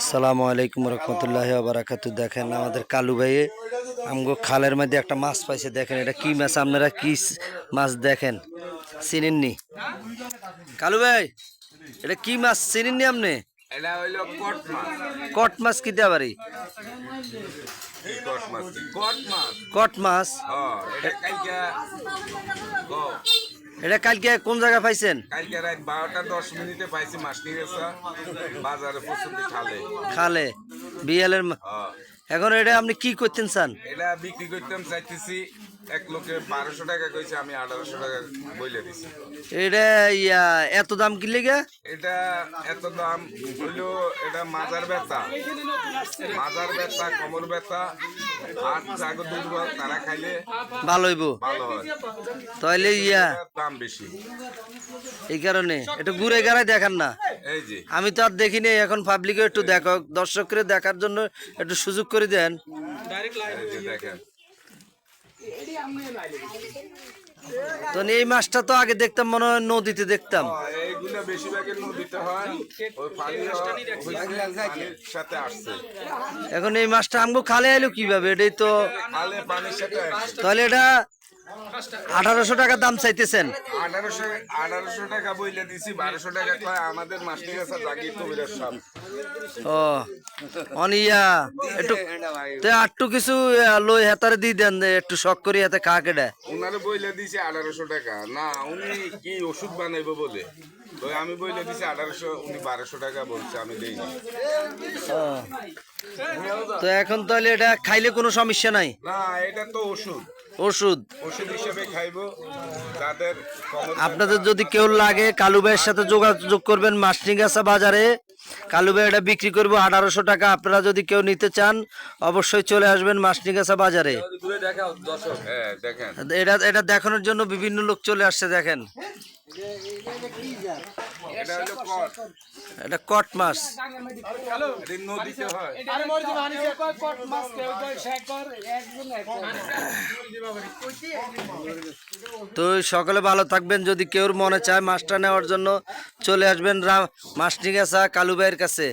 আসসালামু আলাইকুম রহমতুল্লাহি ওয়া বারাকাতুহু। দেখেন আমাদের কালু ভাইয়ে আমগো খালের মধ্যে একটা মাছ পাইছে। দেখেন এটা কি মাছ, আপনারা কি মাছ দেখেন চিনেননি? কালু ভাই এটা কি মাছ চিনেননি আপনি? এটা হইলো কট মাছ। কট মাছ কি দেওয়া পারি? কট মাছ কট মাছ কট মাছ এটা কালকে এটা কালকে কোন জায়গায় পাইছেন? কালকে রাত 12:10 পাইছি। মাছ নিয়ে গেছে বাজারে প্রস্তুতি খালে খালে বিয়ালের এখন এটা আপনি কি করতেন চান? এটা বিক্রি করতাম চাইতেছি। এক লোকে 1200 টাকা কইছে, আমি 1800 টাকা বইলে দিছি। এটা এত দাম কি লেগে? এটা এত দাম হইলো এটা মাজার ব্যথা, কোমর ব্যথা, হাত জাগো দুর্বল, তারা খাইলে ভালো হইব, ভালো হয়। তাইলে দাম বেশি, এই কারণে একটু ঘুরে গেড়াই দেখান না। এই যে আমি তো আর দেখিনি, এখন পাবলিকে একটু দেখো, দর্শকরে দেখার জন্য একটু সুযোগ করে দেন। দেখেন তো এই মাছটা তো আগে দেখতাম মনে হয় নদীতে দেখতাম। এইগুলো বেশিরভাগের নদীতে হয়, ওই পানির সাথে আসছে। এখন এই মাছটা আমগো খালে এলো কিভাবে? এটাই তো খালে পানির সাথে আসছে। তাহলে এটা 1800 টাকা দাম চাইতেছেন? 1800 টাকা বইলে দিছি, 1200 টাকা কয় আমাদের মাস্টার কাছে জাগির কবিরের সব। ও অনিয়া একটু তে আটটু কিছু লই হাতারে দি দেন, একটু শখ করি হাতে খা কেডা। উনারে বইলে দিছি 1800 টাকা, না উনি কি ওষুধ বানাইবো বলে তো আমি বইলে দিছি 1800, উনি 1200 টাকা বলছে, আমি দেইনি। তো এখন তাহলে এটা খাইলে কোনো সমস্যা নাই? না, এটা তো ওষুধ ওষুধ হিসেবে খাইবো। যাদের আপনাদের যদি কেউ লাগে কালু ভাইয়ের সাথে যোগাযোগ করবেন। মাসনিগাছা বাজারে কালু ভাই এটা বিক্রি করবো 1800 টাকা। আপনারা যদি কেউ নিতে চান অবশ্যই চলে আসবেন মাসনিগাছা বাজারে। দেখেন এটা দেখানোর জন্য বিভিন্ন লোক চলে আসছে। দেখেন এটা হলো কট, এটা কট মাছ। এটা নদীতে হয়। তো সকলে ভালো থাকবেন। যদি কেউ মনে চায় মাছটা নেওয়ার জন্য চলে আসবেন মাসনিগাছা কালু ভাইয়ের কাছে।